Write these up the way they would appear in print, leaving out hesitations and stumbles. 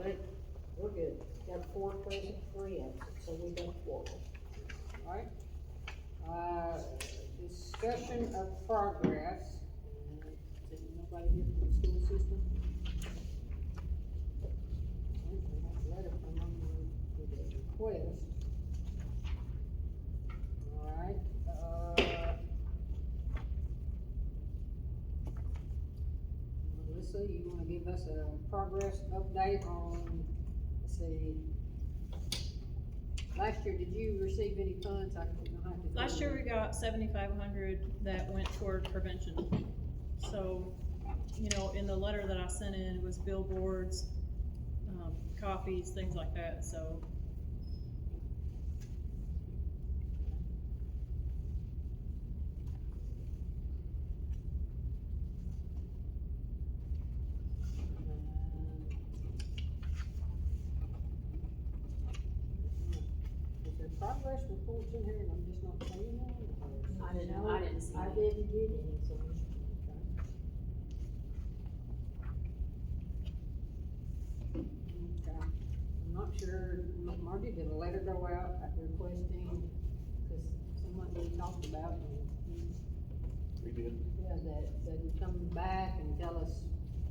Right, we're good. Got 4 present, 3 absent, so we got 4. Alright. Discussion of progress. Is nobody here from the school system? We have a letter from them with a request. Alright, Melissa, you wanna give us a progress update on, let's see, last year, did you receive any funds? I don't know how to. Last year we got 7,500 that went toward prevention. So, you know, in the letter that I sent in, it was billboards, copies, things like that, so. Is there progress reports in here and I'm just not seeing them? I didn't see. I didn't get any, so. Okay. I'm not sure, Margie, did a letter go out requesting, cause someone we talked about, and We did. yeah, that would come back and tell us,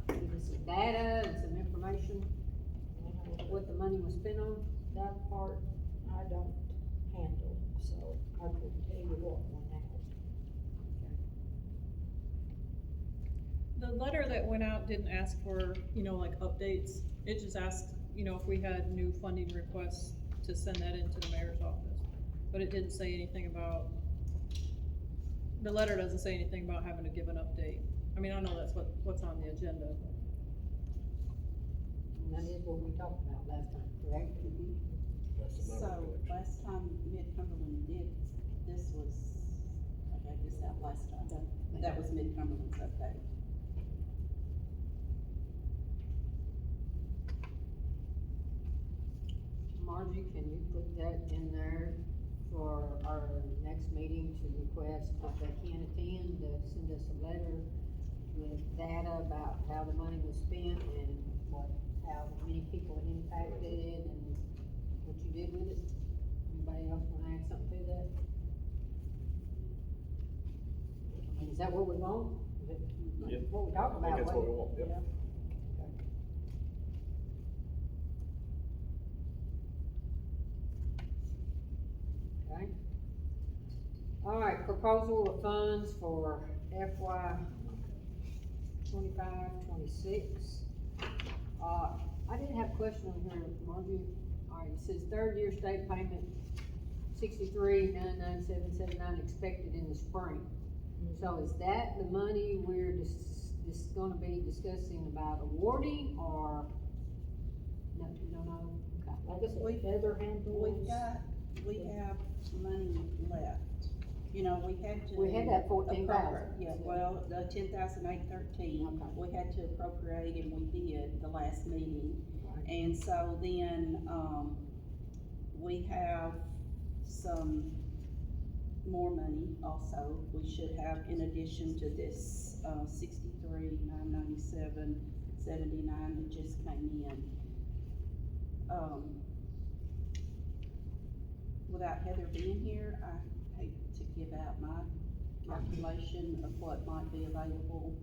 give us some data and some information, what the money was spent on. That part I don't handle, so I couldn't tell you what one happened. The letter that went out didn't ask for, you know, like updates. It just asked, you know, if we had new funding requests to send that into the mayor's office. But it didn't say anything about, the letter doesn't say anything about having to give an update. I mean, I know that's what's on the agenda. And that is what we talked about last time, correct? That's another So, collection. last time Mid-Cumberland did, this was, I gave this out last time, that was Mid-Cumberland's update. Margie, can you put that in there for our next meeting to request if they can attend, to send us a letter with data about how the money was spent and how many people it impacted and what you did with it? Anybody else wanna add something to that? I mean, is that what we want? Is it Yep. what we talked I think about? that's what we want, yep. Yeah. Okay. All right, proposal of funds for FY 25-26. I did have a question on here, Margie. All right, it says 3rd year state payment, 63,99779 expected in the spring. So is that the money we're just gonna be discussing about awarding, or, no, you don't know? Okay. Like I said, feather handles. We have money left. You know, we had to. We had that 14,000. Yeah, well, the 10,813, Okay. we had to appropriate and we did the last meeting. And so then, we have some more money also. We should have, in addition to this, 63,997.79 that just came in. Without Heather being here, I hate to give out my calculation of what might be available,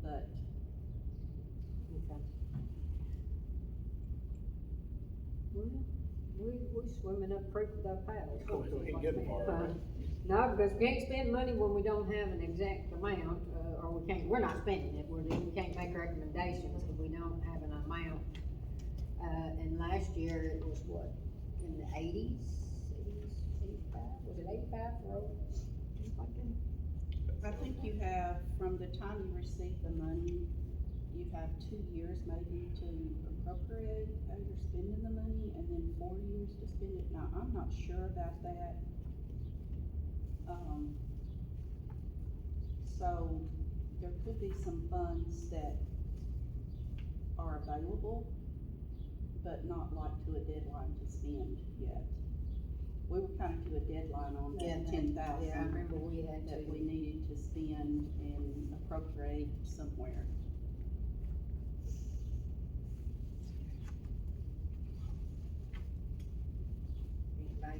but Okay. We swimming up creek without paddles. We ain't getting far. No, because we can't spend money when we don't have an exact amount, or we're not spending it, we can't make recommendations if we don't have an amount. And last year it was what, in the 85, was it 85 for I think you have, from the time you receive the money, you have 2 years maybe to appropriate how you're spending the money, and then 4 years to spend it. Now, I'm not sure about that. So there could be some funds that are available, but not like to a deadline to spend yet. We were kind of to a deadline on that 10,000. Yeah, I remember we had That to. we needed to spend and appropriate somewhere.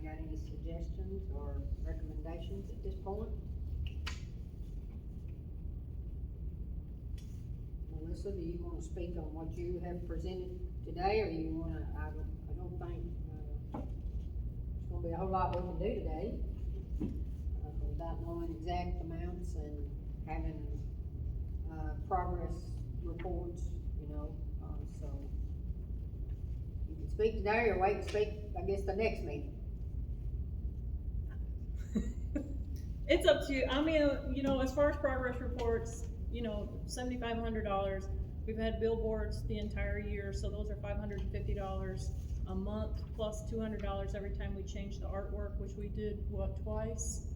got any suggestions or recommendations at this point? Melissa, do you wanna speak on what you have presented today, or you wanna, I don't think, there's gonna be a whole lot we can do today, without knowing exact amounts and having, progress reports, so. You can speak today or wait to speak, I guess, the next meeting. It's up to you. I mean, as far as progress reports, $7,500. We've had billboards the entire year, so those are $550 a month, plus $200 every time we change the artwork, which we did, twice?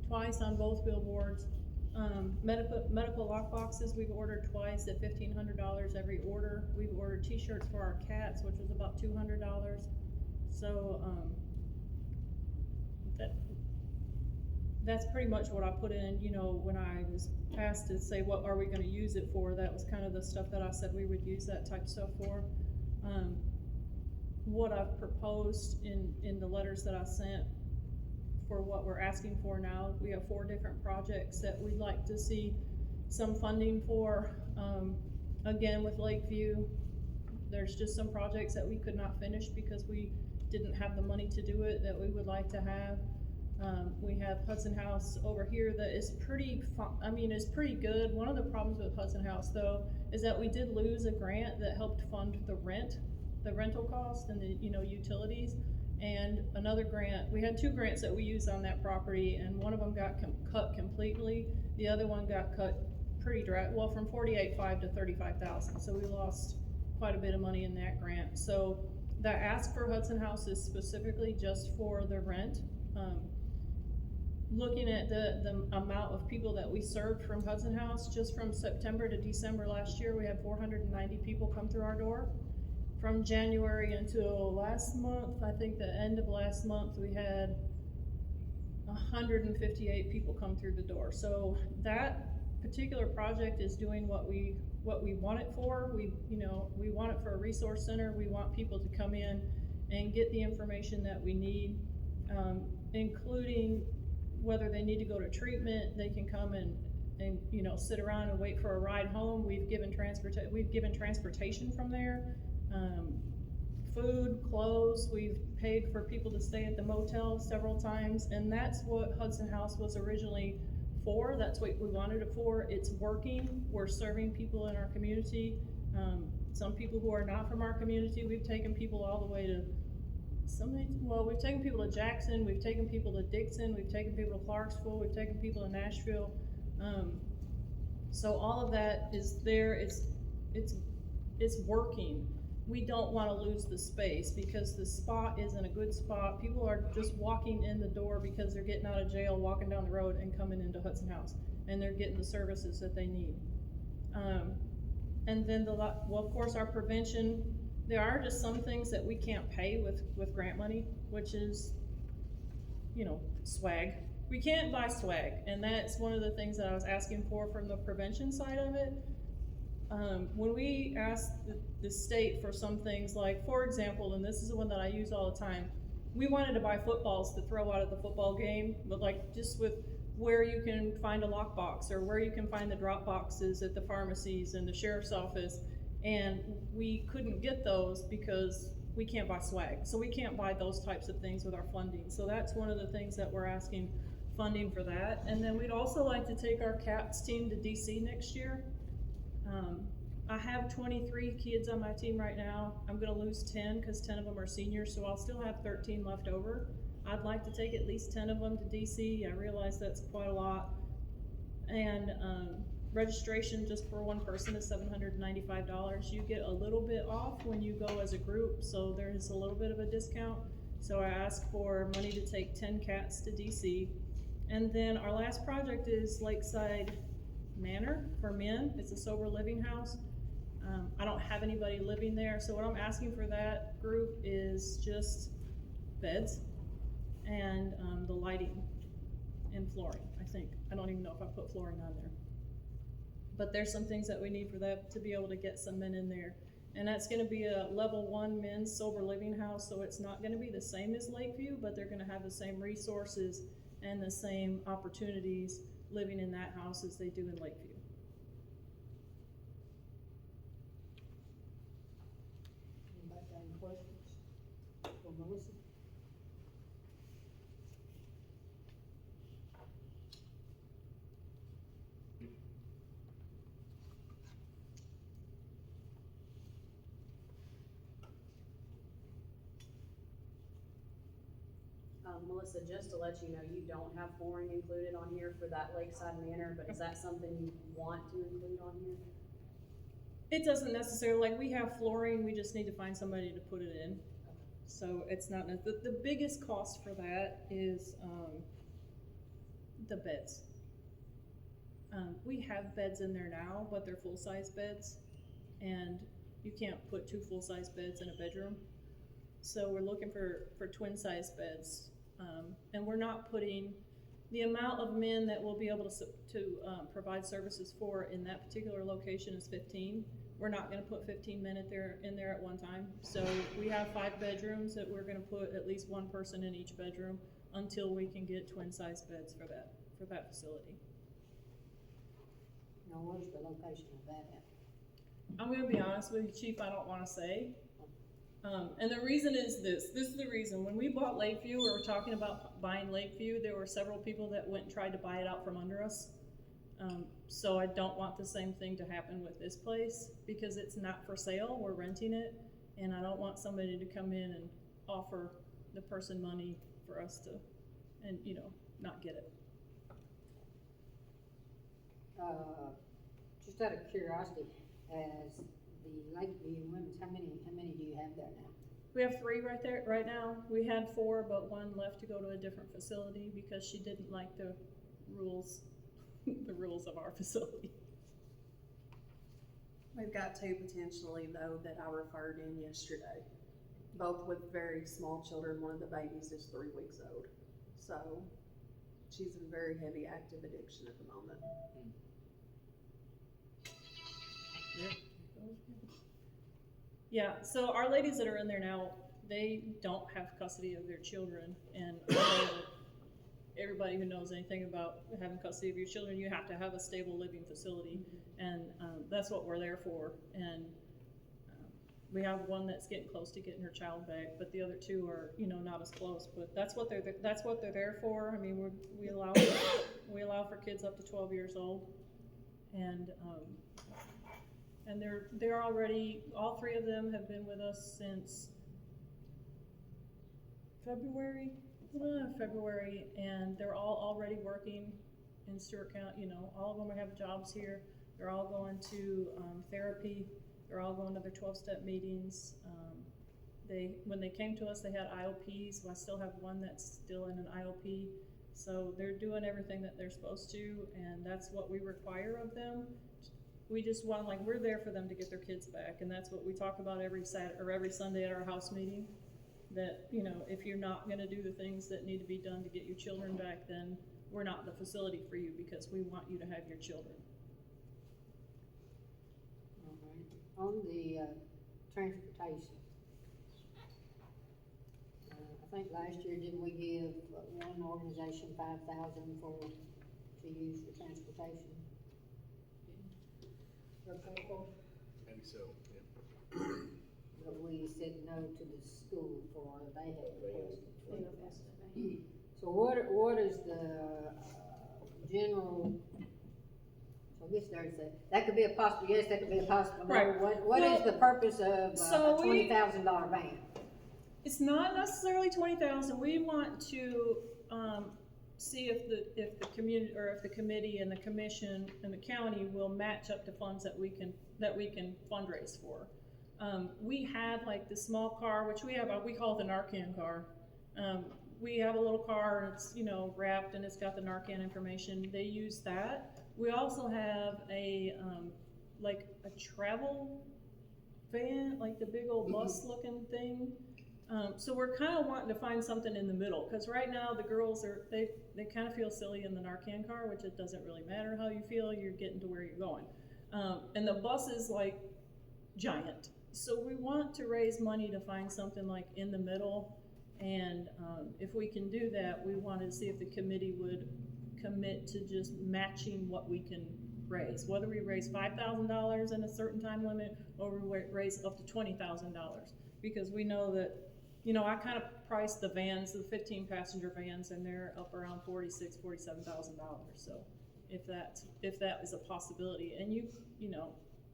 Twice on both billboards. Medical lock boxes, we've ordered twice at $1,500 every order. We've ordered t-shirts for our cats, which was about $200. So, that's pretty much what I put in, when I was asked to say, what are we gonna use it for? That was kind of the stuff that I said we would use that type of stuff for. What I've proposed in the letters that I sent for what we're asking for now, we have 4 different projects that we'd like to see some funding for. Again, with Lakeview, there's just some projects that we could not finish because we didn't have the money to do it that we would like to have. We have Hudson House over here that is pretty pretty good. One of the problems with Hudson House though, is that we did lose a grant that helped fund the rental cost and the, utilities. And another grant, we had 2 grants that we used on that property, and one of them got cut completely. The other one got cut pretty from $48,500 to $35,000. So we lost quite a bit of money in that grant. So the ask for Hudson House is specifically just for the rent. Looking at the amount of people that we served from Hudson House, just from September to December last year, we had 490 people come through our door. From January until last month, I think the end of last month, we had 158 people come through the door. So that particular project is doing what we want it for. We want it for a resource center. We want people to come in and get the information that we need, including whether they need to go to treatment. They can come and sit around and wait for a ride home. We've given transportation from there. Food, clothes, we've paid for people to stay at the motel several times, and that's what Hudson House was originally for. That's what we wanted it for. It's working. We're serving people in our community. Some people who are not from our community, we've taken people all the way to we've taken people to Jackson, we've taken people to Dixon, we've taken people to Clarksville, we've taken people to Nashville. So all of that is there. It's working. We don't want to lose the space because the spot isn't a good spot. People are just walking in the door because they're getting out of jail, walking down the road and coming into Hudson House, and they're getting the services that they need. And then of course our prevention, there are just some things that we can't pay with grant money, which is, swag. We can't buy swag, and that's one of the things that I was asking for from the prevention side of it. When we asked the state for some things, like, for example, and this is the one that I use all the time, we wanted to buy footballs to throw out at the football game, but just with where you can find a lockbox or where you can find the drop boxes at the pharmacies and the sheriff's office, and we couldn't get those because we can't buy swag. So we can't buy those types of things with our funding. So that's one of the things that we're asking funding for that. And then we'd also like to take our CATS team to DC next year. I have 23 kids on my team right now. I'm gonna lose 10 because 10 of them are seniors, so I'll still have 13 left over. I'd like to take at least 10 of them to DC. I realize that's quite a lot. And registration just for one person is $795. You get a little bit off when you go as a group, so there's a little bit of a discount. So I asked for money to take 10 cats to DC. And then our last project is Lakeside Manor for men. It's a sober living house. I don't have anybody living there, so what I'm asking for that group is just beds and the lighting and flooring, I think. I don't even know if I put flooring on there. But there's some things that we need for that to be able to get some men in there And that's gonna be a level 1 men's sober living house, so it's not gonna be the same as Lakeview, but they're gonna have the same resources and the same opportunities living in that house as they do in Lakeview. Anybody got any questions for Melissa? Melissa, just to let you know, you don't have flooring included on here for that Lakeside Manor, but is that something you want to include on here? It doesn't necessarily, like, we have flooring, we just need to find somebody to put it in. So it's not, the biggest cost for that is, the beds. We have beds in there now, but they're full-size beds, and you can't put 2 full-size beds in a bedroom. So we're looking for twin-size beds. And we're not putting, the amount of men that we'll be able to provide services for in that particular location is 15. We're not gonna put 15 men in there at one time. So we have 5 bedrooms that we're gonna put at least 1 person in each bedroom until we can get twin-size beds for that facility. Now, where's the location of that at? I'm gonna be honest with you, Chief, I don't wanna say. And the reason is this is the reason. When we bought Lakeview, or were talking about buying Lakeview, there were several people that went and tried to buy it out from under us. So I don't want the same thing to happen with this place, because it's not for sale, we're renting it, and I don't want somebody to come in and offer the person money for us to, and, you know, not get it. Just out of curiosity, as the Lakeview Women, how many do you have there now? We have 3 right now. We had 4, but 1 left to go to a different facility because she didn't like the rules, the rules of our facility. We've got 2 potentially though that I referred in yesterday, both with very small children. One of the babies is 3 weeks old. So she's in very heavy active addiction at the moment. Yeah, so our ladies that are in there now, they don't have custody of their children, and I know that everybody who knows anything about having custody of your children, you have to have a stable living facility, and that's what we're there for. And we have 1 that's getting close to getting her child back, but the other 2 are, you know, not as close. But that's what they're there for. I mean, we allow for kids up to 12 years old, and they're already, all 3 of them have been with us since February, and they're all already working in Stewart County. You know, all of them have jobs here. They're all going to therapy. They're all going to their 12-step meetings. When they came to us, they had IOPs. So I still have 1 that's still in an IOP. So they're doing everything that they're supposed to, and that's what we require of them. We just want, like, we're there for them to get their kids back, and that's what we talk about every Saturday or every Sunday at our house meeting. That, you know, if you're not gonna do the things that need to be done to get your children back, then we're not the facility for you, because we want you to have your children. All right. On the transportation, I think last year, didn't we give one organization $5,000 to use for transportation? Maybe so, yeah. But we said no to the school for, they had requested. So what is the general, so I guess that could be a possible yes, that could be a possible no. Right. What is the purpose of So a $20,000 van? It's not necessarily 20,000. We want to see if the community, or if the committee and the commission and the county will match up to funds that we can fundraise for. We have like the small car, which we call it the Narcan car. We have a little car, and it's, you know, wrapped, and it's got the Narcan information. They use that. We also have a like a travel van, like the big old bus looking thing. So we're kind of wanting to find something in the middle, because right now the girls they kind of feel silly in the Narcan car, which it doesn't really matter how you feel, you're getting to where you're going. And the bus is like giant. So we want to raise money to find something like in the middle, and, if we can do that, we wanted to see if the committee would commit to just matching what we can raise, whether we raise $5,000 in a certain time limit, or we raise up to $20,000, because we know that, I kind of priced the vans, the 15-passenger vans, and they're up around $46,000, $47,000, so if that is a possibility, and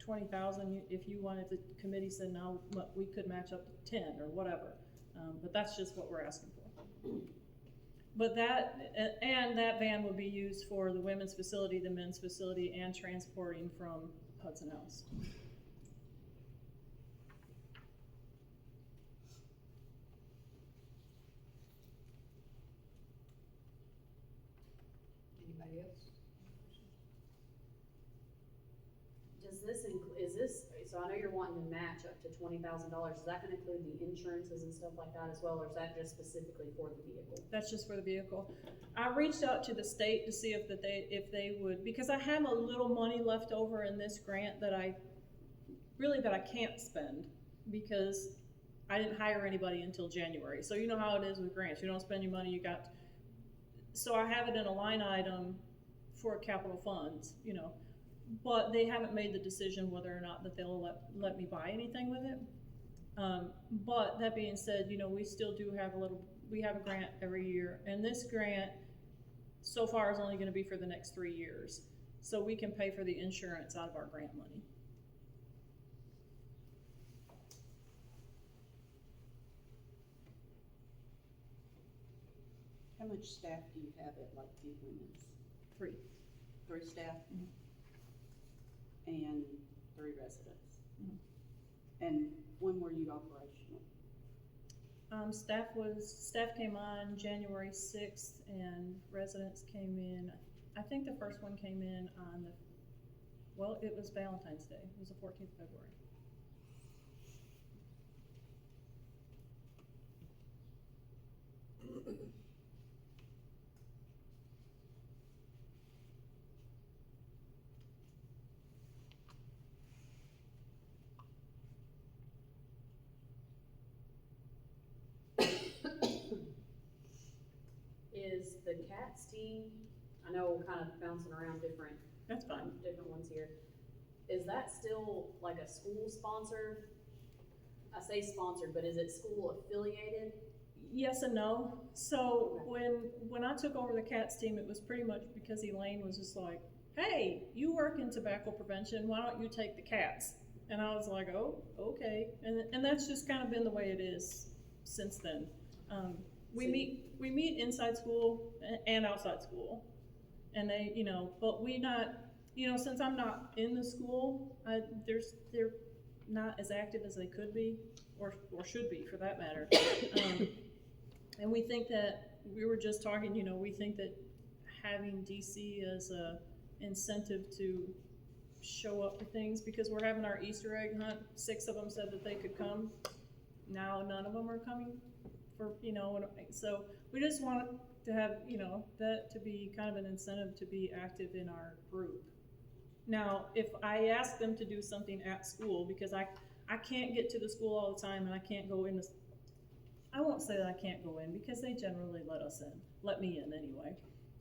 $20,000, if you wanted, the committee said, no, we could match up to 10 or whatever, but that's just what we're asking for. But that van would be used for the women's facility, the men's facility, and transporting from Hudson House. Anybody else? Does this so I know you're wanting to match up to $20,000, is that gonna include the insurances and stuff like that as well, or is that just specifically for the vehicle? That's just for the vehicle. I reached out to the state to see if they would, because I have a little money left over in this grant that I can't spend, because I didn't hire anybody until January. So you know how it is with grants, you don't spend your money, so I have it in a line item for capital funds, but they haven't made the decision whether or not that they'll let me buy anything with it. But that being said, we still do have we have a grant every year, and this grant so far is only gonna be for the next 3 years. So we can pay for the insurance out of our grant money. How much staff do you have at Lakeview Women's? 3. 3 staff? Mhm. And 3 residents? Mhm. And when were you operational? Staff came on January 6th, and residents came in, I think the first one came in on it was Valentine's Day, it was the 14th of February. Is the CATS team, I know we're kind of bouncing around different That's fine. different ones here. Is that still like a school sponsor? I say sponsored, but is it school affiliated? Yes and no. So when I took over the CATS team, it was pretty much because Elaine was just like, hey, you work in tobacco prevention, why don't you take the CATS? And I was like, oh, okay. And that's just kind of been the way it is since then. We meet inside school and outside school. And they, but we not, since I'm not in the school, they're not as active as they could be, or should be for that matter. And we think that, we were just talking, we think that having DC as a incentive to show up for things, because we're having our Easter egg hunt, 6 of them said that they could come. Now none of them are coming for, so we just want to have, that to be kind of an incentive to be active in our group. Now, if I ask them to do something at school, because I can't get to the school all the time, and I can't go in I won't say that I can't go in, because they generally let me in anyway.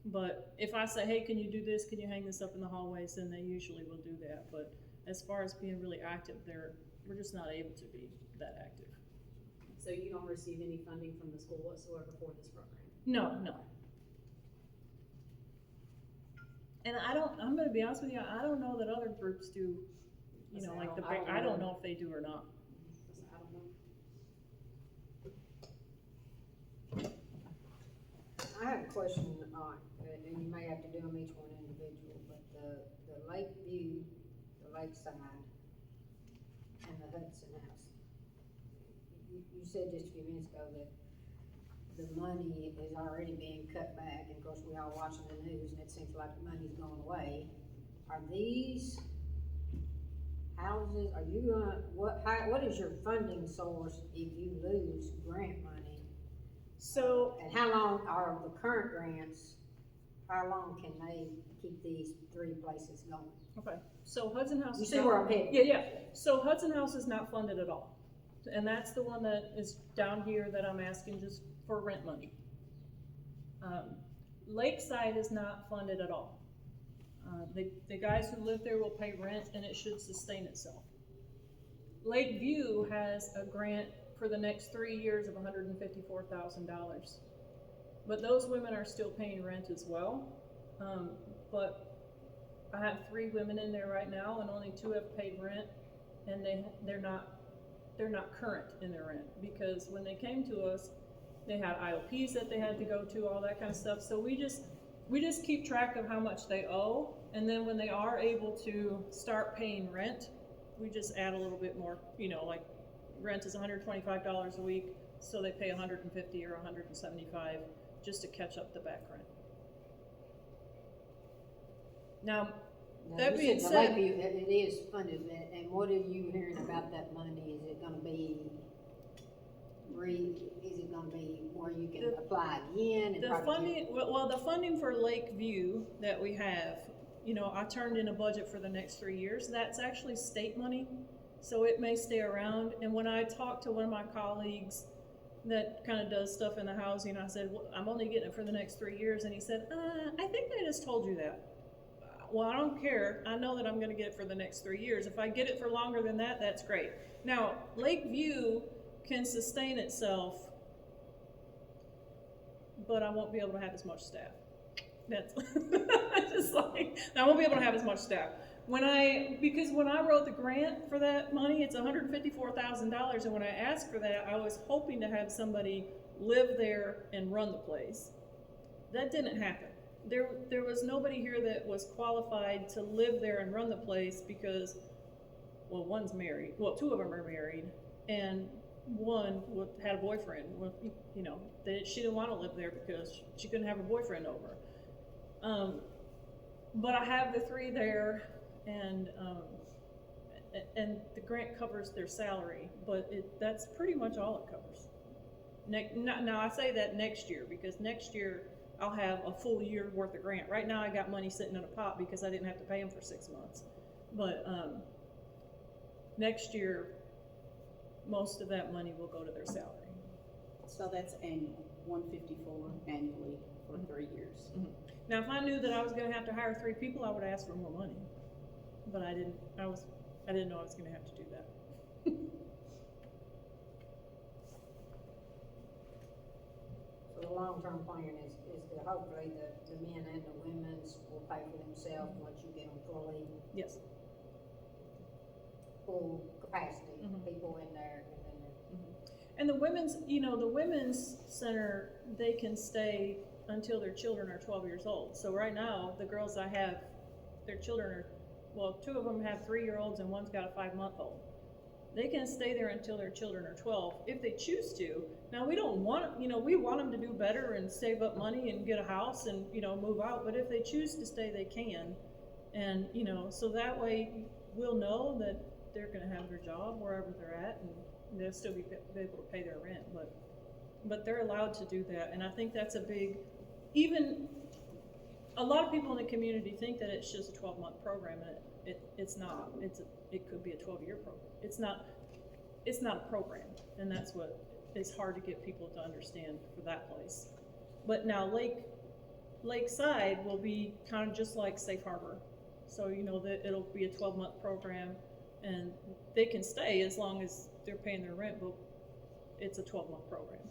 But if I say, hey, can you do this, can you hang this up in the hallways, then they usually will do that. But as far as being really active, we're just not able to be that active. So you don't receive any funding from the school whatsoever for this program? No. And I'm gonna be honest with you, I don't know that other groups do, I don't know if they do or not. I don't know. I have a question, and you may have to do them each one individual, but the Lakeview, the Lakeside, and the Hudson House. You said just a few minutes ago that the money is already being cut back, and of course, we all watching the news, and it seems like the money's going away. Are these houses, are you gonna, what is your funding source if you lose grant money? So, And how long are the current grants, how long can they keep these 3 places going? Okay, so Hudson House You is see not- where I'm headed? Yeah, so Hudson House is not funded at all. And that's the one that is down here that I'm asking just for rent money. Lakeside is not funded at all. The guys who live there will pay rent and it should sustain itself. Lakeview has a grant for the next 3 years of $154,000. But those women are still paying rent as well. But I have 3 women in there right now and only 2 have paid rent, and they're not current in their rent, because when they came to us, they had IOPs that they had to go to, all that kind of stuff. So we just keep track of how much they owe, and then when they are able to start paying rent, we just add a little bit more, like rent is $125 a week, so they pay $150 or $175 just to catch up the back rent. Now, that you being said the said, Lakeview, it is funded, and what are you hearing about that money? Is it gonna be where you can apply again and the probably? funding, the funding for Lakeview that we have, I turned in a budget for the next 3 years. That's actually state money, so it may stay around. And when I talked to one of my colleagues that kind of does stuff in the housing, I said, well, I'm only getting it for the next 3 years. And he said, I think they just told you that. Well, I don't care. I know that I'm going to get it for the next 3 years. If I get it for longer than that, that's great. Now, Lakeview can sustain itself, but I won't be able to have as much staff. That's just like, I won't be able to have as much staff. Because when I wrote the grant for that money, it's $154,000, and when I asked for that, I was hoping to have somebody live there and run the place. That didn't happen. There was nobody here that was qualified to live there and run the place because, well, one's married. Well, 2 of them are married, and one had a boyfriend. Well, she didn't want to live there because she couldn't have her boyfriend over. But I have the 3 there, and the grant covers their salary, but that's pretty much all it covers. Now I say that next year, because next year I'll have a full year worth of grant. Right now I got money sitting in a pot because I didn't have to pay them for 6 months. But next year, most of that money will go to their salary. So that's annual, 154 annually for 3 years. Mm-hmm. Now, if I knew that I was gonna have to hire 3 people, I would ask for more money. But I didn't know I was gonna have to do that. So the long-term plan is that hopefully the men and the women's will pay for themselves once you get them fully Yes. full capacity, Mhm. people in there. And the women's center, they can stay until their children are 12 years old. So right now, the girls I have, their children are, 2 of them have 3-year-olds and one's got a 5-month-old. They can stay there until their children are 12 if they choose to. Now, we don't want, we want them to do better and save up money and get a house and, move out. But if they choose to stay, they can. And, so that way we'll know that they're gonna have their job wherever they're at, and they'll still be able to pay their rent. But they're allowed to do that. And I think that's a big, even a lot of people in the community think that it's just a 12-month program, and it's not. It could be a 12-year program. It's not a program, and that's what is hard to get people to understand for that place. But now Lakeside will be kind of just like Safe Harbor. So that it'll be a 12-month program, and they can stay as long as they're paying their rent, but it's a 12-month program.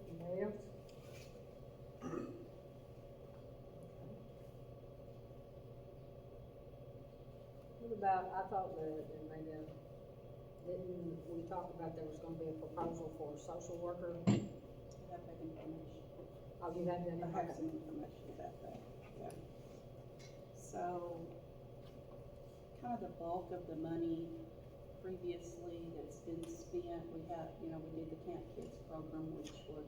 Anybody else? What about, I thought that maybe, didn't we talk about there was gonna be a proposal for a social worker? I have that information. Oh, you had that? I have some information about that, yeah. So, kind of the bulk of the money previously that's been spent, we did the Camp Kids program, which was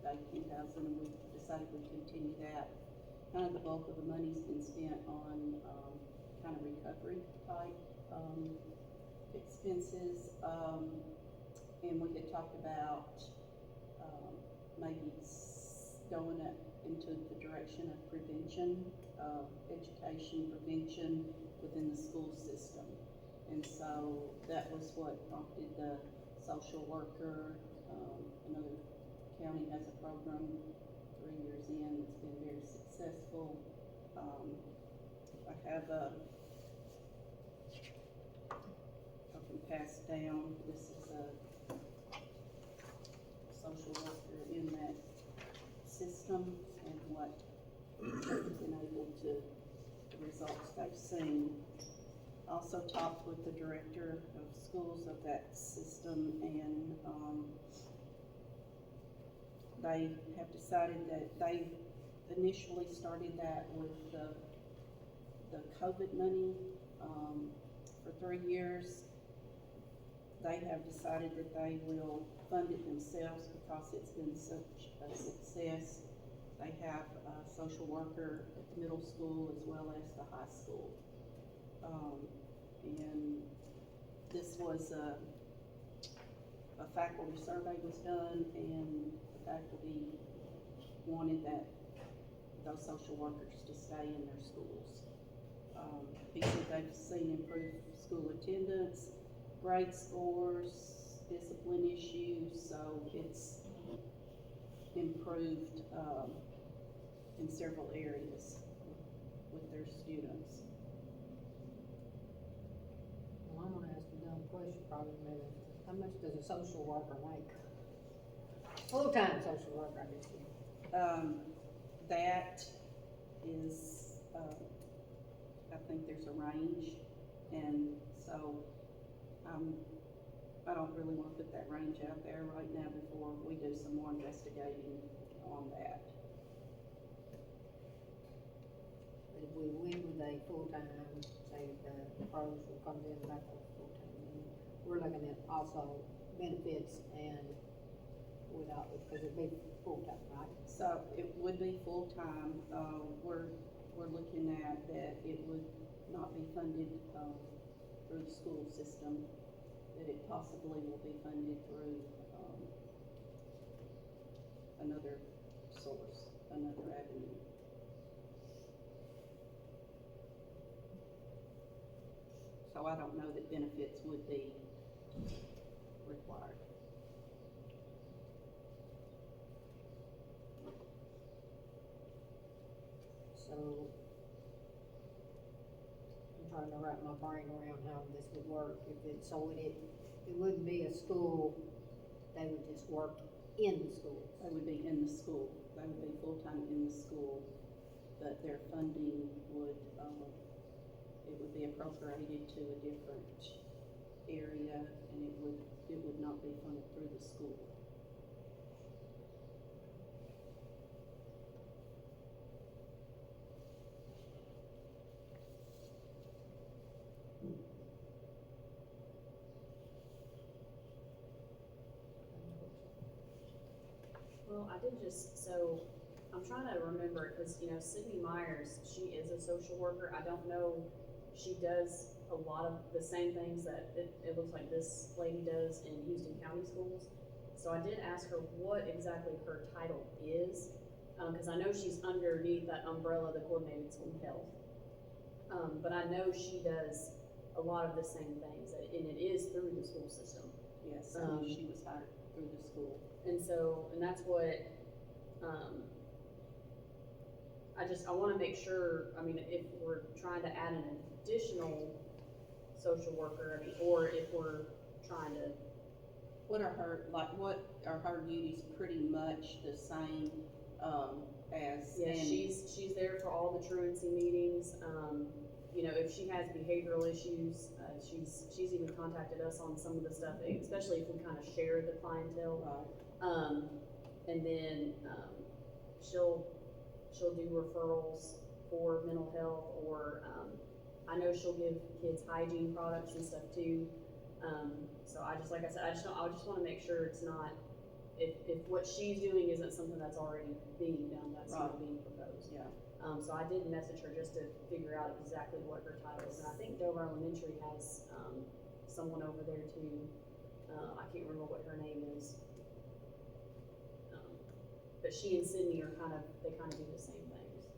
$18,000, and we decided we'd continue that. Kind of the bulk of the money's been spent on, kind of recovery type, expenses, and we had talked about, maybe going up into the direction of prevention, education, prevention within the school system. And so that was what prompted the social worker. Another county has a program 3 years in that's been very successful. I have I can pass down, this is a social worker in that system and what they've been able to, the results they've seen. Also talked with the director of schools of that system, and they have decided that they initially started that with the COVID money for 3 years. They have decided that they will fund it themselves because it's been such a success. They have a social worker at the middle school as well as the high school. And this was a faculty survey was done, and the faculty wanted those social workers to stay in their schools. He said they've seen improved school attendance, grade scores, discipline issues, so it's improved in several areas with their students. Well, I'm gonna ask a dumb question, probably maybe. How much does a social worker make? Full-time social worker, I guess. That is, I think there's a range, and so I don't really want to put that range out there right now before we do some more investigating on that. But if we went with a full-time, say the proposal comes in back with full-time, we're looking at also benefits and without, because it'd be full-time, right? So it would be full-time. We're looking at that it would not be funded through the school system, that it possibly will be funded through another source, another avenue. So I don't know that benefits would be required. So, I'm trying to wrap my brain around how this would work. It wouldn't be a school, they would just work in the school. They would be in the school. They would be full-time in the school, but their funding would, it would be appropriated to a different area, and it would not be funded through the school. Well, I did so I'm trying to remember, because, Sydney Myers, she is a social worker. I don't know, she does a lot of the same things that it looks like this lady does in Houston County schools. So I did ask her what exactly her title is, because I know she's underneath that umbrella, the coordinated school health. But I know she does a lot of the same things, and it is through the school system. Yes, she was hired through the school. And that's what, I wanna make sure, if we're trying to add an additional social worker, or if we're trying to. What are her duties? Pretty much the same, as Yeah, Annie? she's there for all the truancy meetings. If she has behavioral issues, she's even contacted us on some of the stuff, especially if we kind of share the clientele. Right. And then, she'll do referrals for mental health, or, I know she'll give kids hygiene products and stuff too. So like I said, I just wanna make sure it's not, if what she's doing isn't something that's already being done, that's not being proposed. Yeah. So I did message her just to figure out exactly what her title is, and I think Dover Elementary has, someone over there too. I can't remember what her name is. but she and Sydney are they kind of do the same things.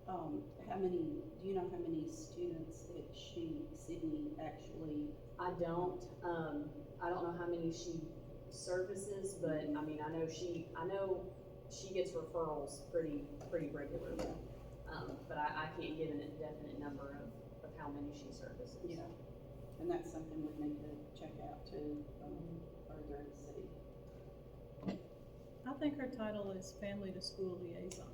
Do you know how many students that Sydney actually? I don't know how many she services, but I mean, I know she gets referrals pretty regularly. But I can't give a definite number of how many she services. Yeah, and that's something we need to check out too, further and see. I think her title is Family to School Liaison.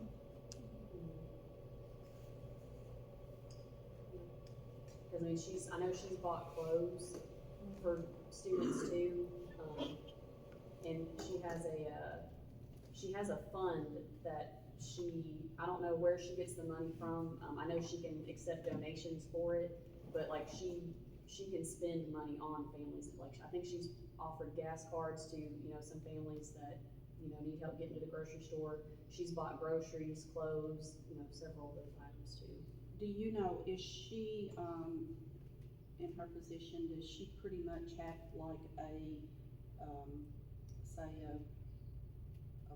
Cause I mean, I know she's bought clothes for students too, and she has a fund that I don't know where she gets the money from. I know she can accept donations for it, but like she can spend money on families. Like I think she's offered gas cards to, some families that, need help getting to the grocery store. She's bought groceries, clothes, several of those items too. Do you know, is she, in her position, does she pretty much have like say a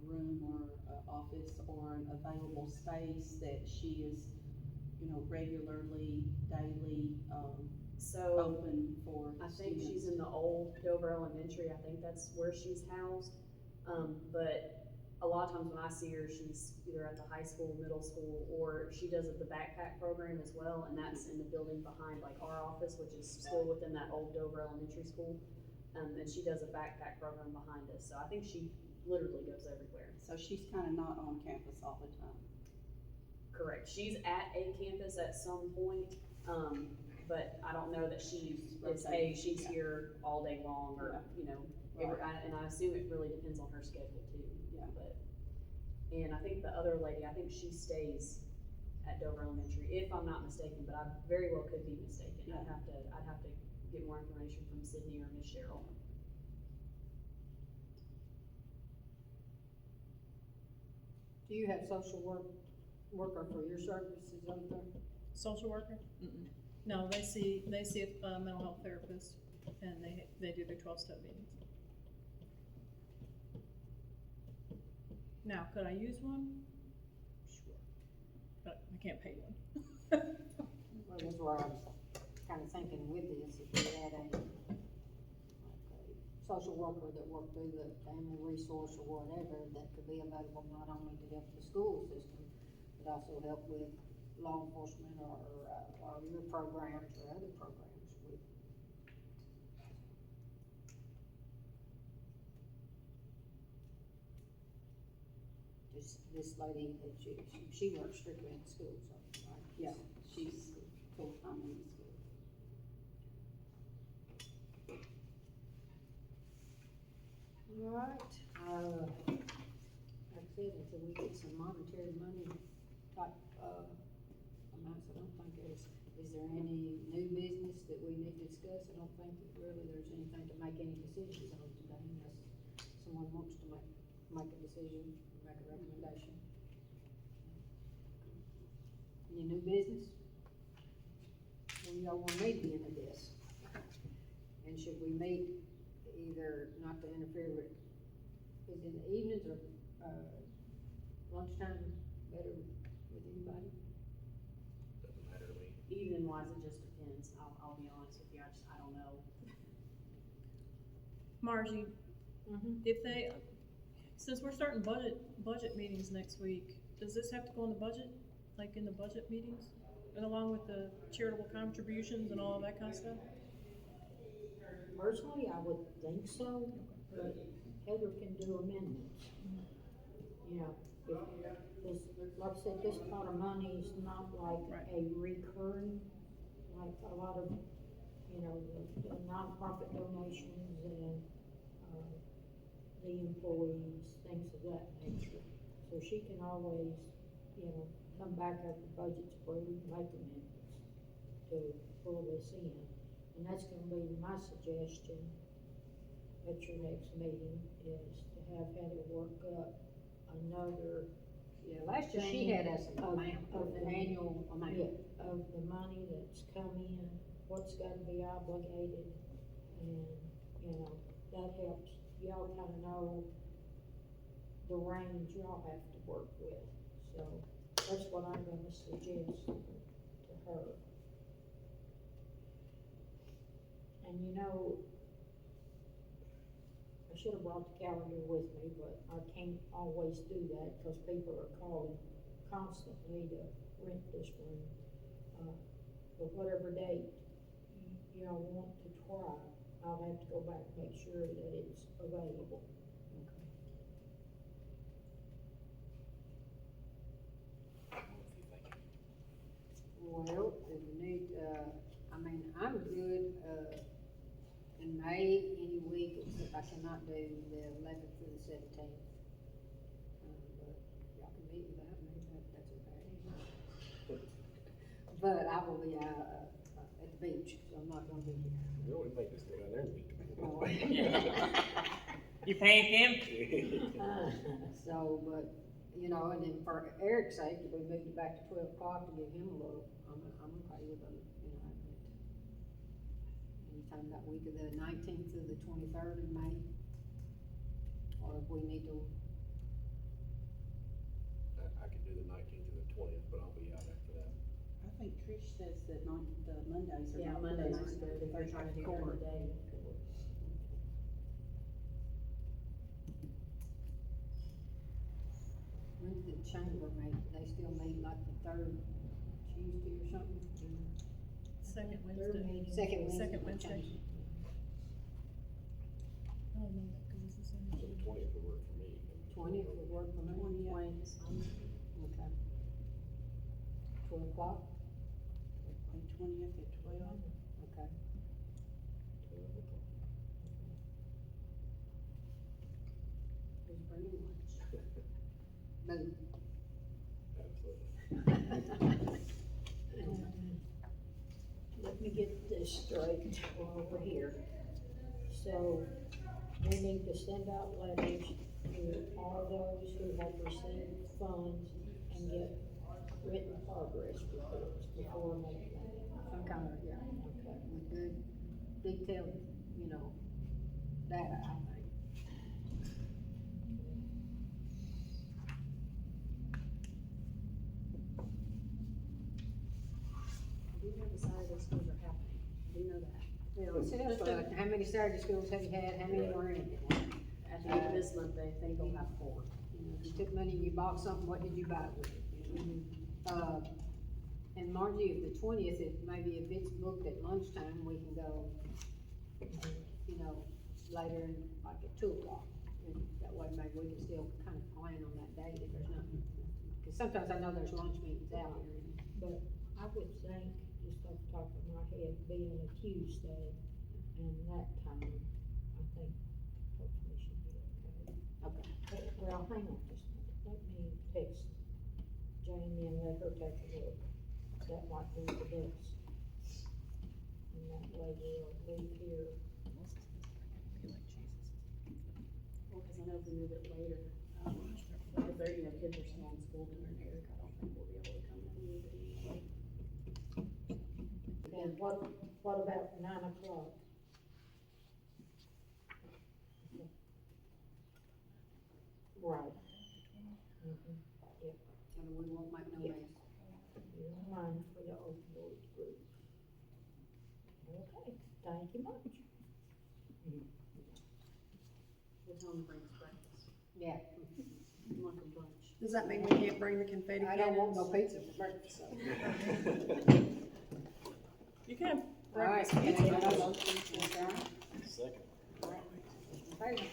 room or an office or an available space that she is, regularly, daily, So open for I think students? she's in the old Dover Elementary. I think that's where she's housed. But a lot of times when I see her, she's either at the high school, middle school, or she does the backpack program as well, and that's in the building behind like our office, which is still within that old Dover Elementary School. And she does a backpack program behind us. So I think she literally goes everywhere. So she's kind of not on campus all the time. Correct. She's at a campus at some point, but I don't know that she's Yeah. here all day long or, and I assume it really depends on her schedule too. Yeah. And I think the other lady, I think she stays at Dover Elementary, if I'm not mistaken, but I very well could be mistaken. Yeah. I'd have to get more information from Sydney or Miss Cheryl. Do you have social worker for your services over there? Social worker? Mm-mm. No, they see a mental health therapist, and they do their 12-step meetings. Now, could I use one? Sure, but I can't pay one. Well, that's where I was kind of thinking with this, if we had a social worker that worked through the family resource or whatever, that could be available not only to help the school system, but also help with law enforcement or your programs or other programs with. This lady, that she works strictly in the school, so, right? Yeah, she's full-time in the school. All right, like I said, until we get some monetary money type, amounts, I don't think is there any new business that we need to discuss? I don't think that really there's anything to make any decisions on today, unless someone wants to make a decision, make a recommendation. Any new business? What do y'all want me to get into this? And should we meet either not to interfere with, is in the evenings or, lunchtime better with anybody? Doesn't matter to me. Evening wise, it just depends. I'll be honest with you. I don't know. Margie, if they, since we're starting budget meetings next week, does this have to go in the budget, like in the budget meetings? And along with the charitable contributions and all of that kind of stuff? Personally, I would think so, but Heather can do amendments. If this, like I said, this pot of money is not like a recurring, like a lot of, the nonprofit donations and, the employees, things of that nature. So she can always, come back after the budget's approved and make amendments to pull this in. And that's gonna be my suggestion at your next meeting, is to have Heather work up another. Yeah, last year she had us an amount, an annual amount. Yeah, of the money that's come in, what's gotta be obligated, and, that helps y'all kinda know the range y'all have to work with. So that's what I'm gonna suggest to her. And you know, I should have brought the calendar with me, but I can't always do that because people are calling constantly to rent this room. But whatever date y'all want to try, I'll have to go back and make sure that it's available. Well, if you need, I mean, I'm good, in May, any week, except I cannot do the 11th through the 17th. But y'all can meet without me, that's okay. But I will be out, at the beach, so I'm not gonna be here. We always make this thing out there and meet. You paying him? So, but, you know, and then for Eric's sake, if we moved it back to 12 o'clock to give him a little, I'm okay with them, you know, anytime that week of the 19th to the 23rd of May. Or if we need to, I could do the 19th to the 20th, but I'll be out after that. I think Trish says that the Mondays are Yeah, not Mondays good. are good if you're trying to do Court. every day. when's the chamber meet? They still meet like the third Tuesday or something? Second They're Wednesday. meeting Second Wednesday. Second Wednesday. So the 20th would work for me. 20th would work for me. 20th. Okay. 12 o'clock? The 20th at 12. Okay. Who's bringing lunch? Boom. Absolutely. Let me get this straight while we're here. So, we need to send out letters to all those who have received funds and get written progress reports before making that. Some kind of, yeah, Okay. with good detailed, you know, data, I think. I do know the Saturday schools are happening, I do know that. Well, it says, but how many Saturday schools have you had, how many were in it? At the end of this month, they think they'll have 4. You know, if you took money and you bought something, what did you buy it with it? You know? And Margie, if the 20th, maybe if it's booked at lunchtime, we can go, you know, later, like at 2 o'clock. And that way maybe we can still kind of plan on that date if there's nothing. Cause sometimes I know there's lunch meetings out here. But I would think, just off the top of my head, being a Tuesday and that time, I think hopefully should be okay. Okay. Well, hang on just a minute, let me text Jamie and let her take a look. That might be the best. And that way we'll leave here. Well, cause I know if we move it later, if they're, you know, kids are still in school during Eric, I don't think we'll be able to come and move it anyway. And what about 9 o'clock? Right. Mhm. Yep, And we won't make no Yeah. mess. you're in line for the opioid group. Okay, thank you much. We'll tell them to bring us breakfast, Yeah. like a bunch. Does that mean we can't bring the confetti I cannons? don't want no pizza for breakfast, so. You can. All right, Can I can I get a have a motion to adjourn? Second. favor?